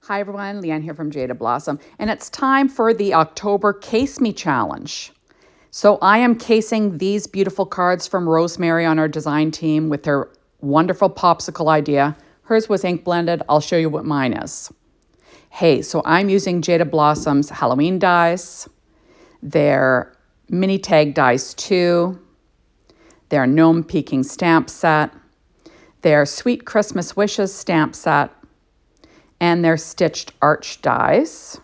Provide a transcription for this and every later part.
Hi everyone, Leanne here from Jaded Blossom, and it's time for the October Case Me Challenge. So I am casing these beautiful cards from Rosemary on our design team with her wonderful popsicle idea. Hers was ink blended. I'll show you what mine is. Hey, so I'm using Jaded Blossom's Halloween dies, their mini tag dies too, their Gnome Peeking stamp set, their Sweet Christmas Wishes stamp set, and their stitched arch dies,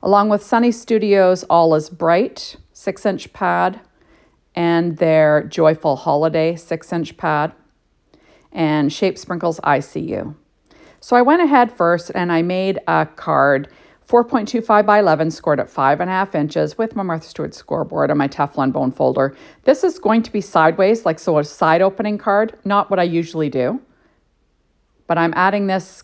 along with Sunny Studios All Is Bright 6-inch pad and their Joyful Holiday 6-inch pad and Shape Sprinkles ICU. So I went ahead first and I made a card 4.25 by 11 scored at 5.5 inches with my Martha Stewart scoreboard and my Teflon bone folder. This is going to be sideways, like so a side opening card, not what I usually do. But I'm adding this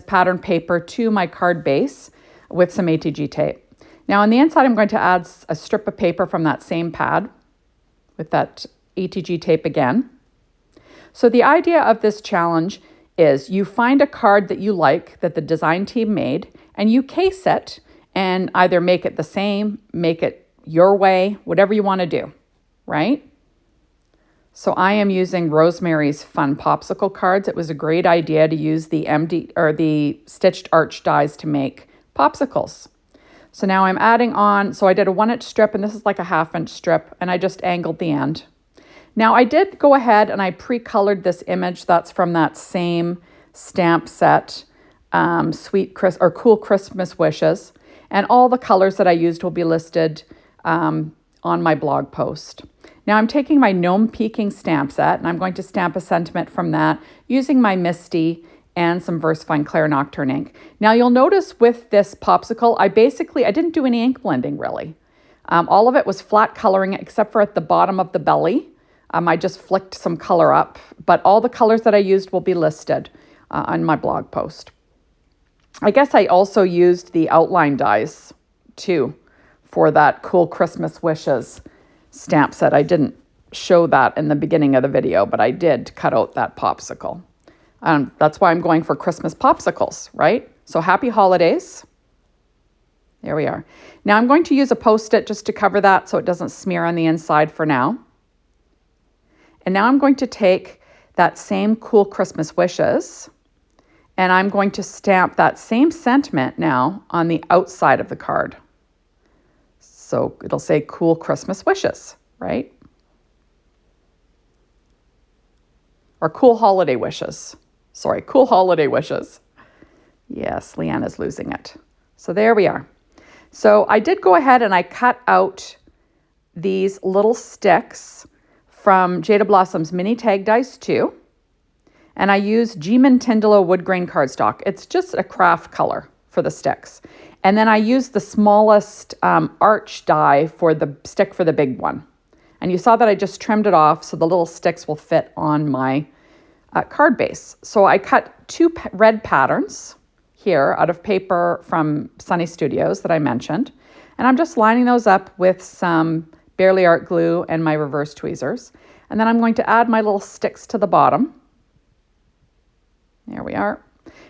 pattern paper to my card base with some ATG tape. Now on the inside, I'm going to add a strip of paper from that same pad with that ATG tape again. So the idea of this challenge is you find a card that you like that the design team made and you case it and either make it the same, make it your way, whatever you want to do, right? So I am using Rosemary's Fun Popsicle cards. It was a great idea to use the the stitched arch dies to make popsicles. So now I'm adding on, so I did a 1-inch strip and this is like a 1/2-inch strip and I just angled the end. Now I did go ahead and I pre-colored this image that's from that same stamp set, Cool Christmas Wishes. And all the colors that I used will be listed on my blog post. Now I'm taking my Gnome Peeking stamp set and I'm going to stamp a sentiment from that using my Misty and some VersaFine Claire Nocturne ink. Now you'll notice with this popsicle, I didn't do any ink blending really. All of it was flat coloring except for at the bottom of the belly. I just flicked some color up, but all the colors that I used will be listed on my blog post. I guess I also used the outline dies too for that Cool Christmas Wishes stamp set. I didn't show that in the beginning of the video, but I did cut out that popsicle. That's why I'm going for Christmas popsicles, right? So happy holidays. There we are. Now I'm going to use a Post-it just to cover that so it doesn't smear on the inside for now. And now I'm going to take that same Cool Christmas Wishes and I'm going to stamp that same sentiment now on the outside of the card. So it'll say Cool Christmas Wishes, right? Or Cool Holiday Wishes. Sorry, Cool Holiday Wishes. Yes, Leanna's losing it. So there we are. So I did go ahead and I cut out these little sticks from Jaded Blossom's Mini Tag Dies 2. And I used G-Man Tyndall wood grain cardstock. It's just a craft color for the sticks. And then I used the smallest arch die for the stick for the big one. And you saw that I just trimmed it off so the little sticks will fit on my card base. So I cut 2 red patterns here out of paper from Sunny Studios that I mentioned. And I'm just lining those up with some Barely Art glue and my reverse tweezers. And then I'm going to add my little sticks to the bottom. There we are.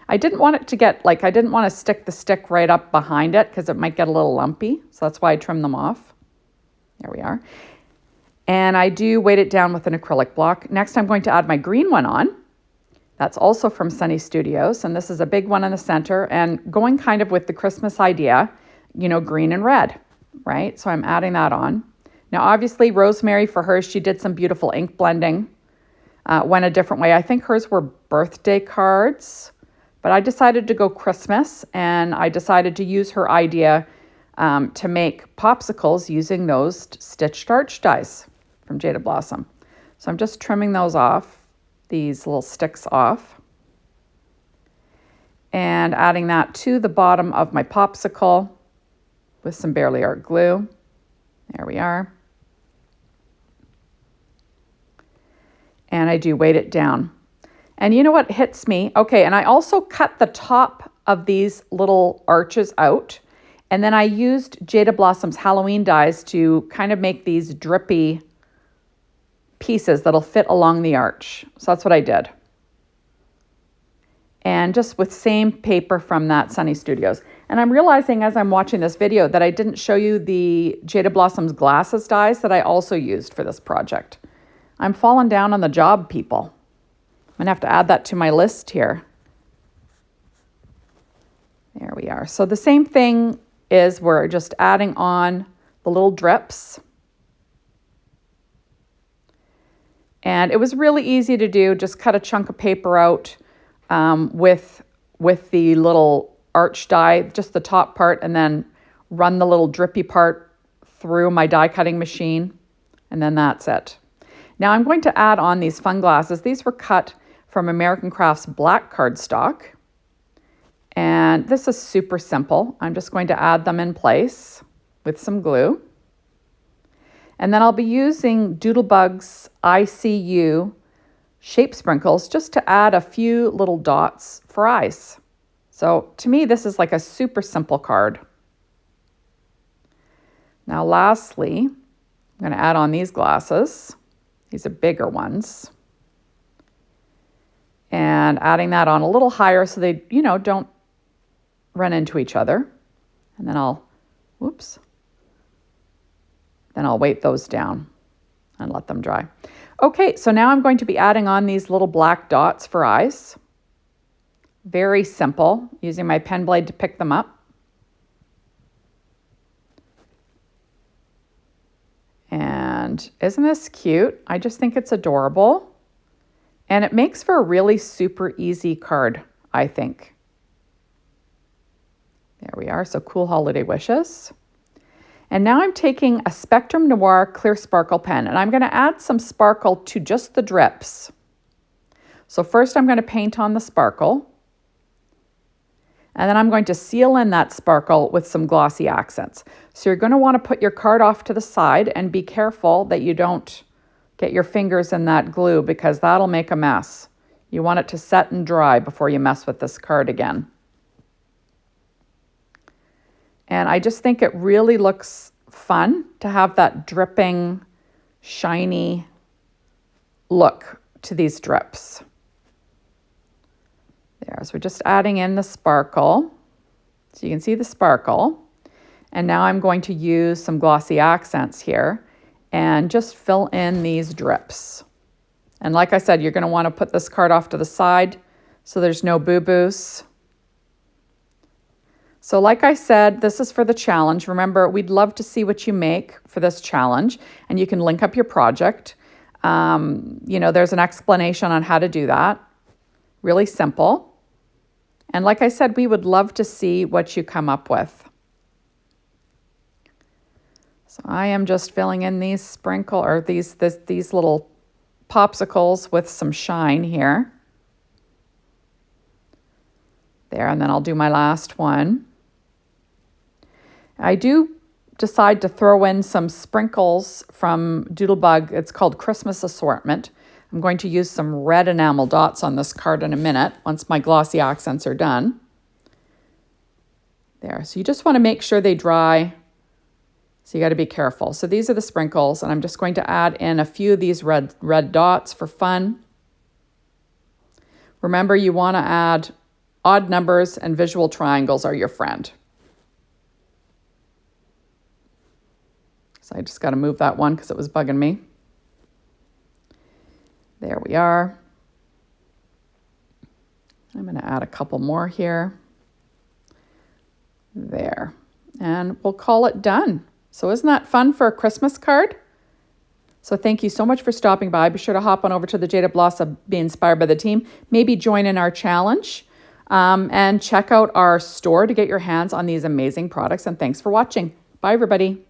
I didn't want it to get, I didn't want to stick the stick right up behind it because it might get a little lumpy. So that's why I trimmed them off. There we are. And I do weight it down with an acrylic block. Next, I'm going to add my green one on. That's also from Sunny Studios. And this is a big one in the center and going kind of with the Christmas idea, green and red, right? So I'm adding that on. Now, obviously, Rosemary, for hers, she did some beautiful ink blending. Went a different way. I think hers were birthday cards. But I decided to go Christmas, and I decided to use her idea to make popsicles using those stitched arch dies from Jaded Blossom. So I'm just trimming those off, these little sticks off, and adding that to the bottom of my popsicle with some Barely Art glue. There we are. And I do weight it down. And you know what hits me? Okay, and I also cut the top of these little arches out. And then I used Jaded Blossom's Halloween dies to kind of make these drippy pieces that'll fit along the arch. So that's what I did. and just with same paper from that Sunny Studios. And I'm realizing as I'm watching this video that I didn't show you the Jaded Blossoms glasses dies that I also used for this project. I'm falling down on the job, people. I'm gonna have to add that to my list here. There we are. So the same thing is we're just adding on the little drips. And it was really easy to do. Just cut a chunk of paper out with the little arch die, just the top part, and then run the little drippy part through my die cutting machine. And then that's it. Now I'm going to add on these fun glasses. These were cut from American Crafts black cardstock. And this is super simple. I'm just going to add them in place with some glue. And then I'll be using Doodlebug's ICU shape sprinkles just to add a few little dots for eyes. So to me, this is like a super simple card. Now lastly, I'm going to add on these glasses. These are bigger ones. And adding that on a little higher so they, don't run into each other. And then I'll weight those down and let them dry. Okay, so now I'm going to be adding on these little black dots for eyes. Very simple, using my pen blade to pick them up. And isn't this cute? I just think it's adorable. And it makes for a really super easy card, I think. There we are, so cool holiday wishes. And now I'm taking a Spectrum Noir clear sparkle pen, and I'm going to add some sparkle to just the drips. So first I'm going to paint on the sparkle, and then I'm going to seal in that sparkle with some glossy accents. So you're going to want to put your card off to the side and be careful that you don't get your fingers in that glue because that'll make a mess. You want it to set and dry before you mess with this card again. And I just think it really looks fun to have that dripping, shiny look to these drips. There, so we're just adding in the sparkle. So you can see the sparkle. And now I'm going to use some glossy accents here and just fill in these drips. And like I said, you're going to want to put this card off to the side so there's no boo-boos. So like I said, this is for the challenge. Remember, we'd love to see what you make for this challenge, and you can link up your project. There's an explanation on how to do that. Really simple. And like I said, we would love to see what you come up with. So I am just filling in these these little popsicles with some shine here. There, and then I'll do my last one. I do decide to throw in some sprinkles from Doodlebug. It's called Christmas Assortment. I'm going to use some red enamel dots on this card in a minute once my glossy accents are done. There, so you just want to make sure they dry. So you got to be careful. So these are the sprinkles, and I'm just going to add in a few of these red dots for fun. Remember, you want to add odd numbers, and visual triangles are your friend. So I just got to move that one because it was bugging me. There we are. I'm going to add a couple more here. There. And we'll call it done. So isn't that fun for a Christmas card? So thank you so much for stopping by. Be sure to hop on over to the Jaded Blossom, be inspired by the team. Maybe join in our challenge. And check out our store to get your hands on these amazing products. And thanks for watching. Bye, everybody.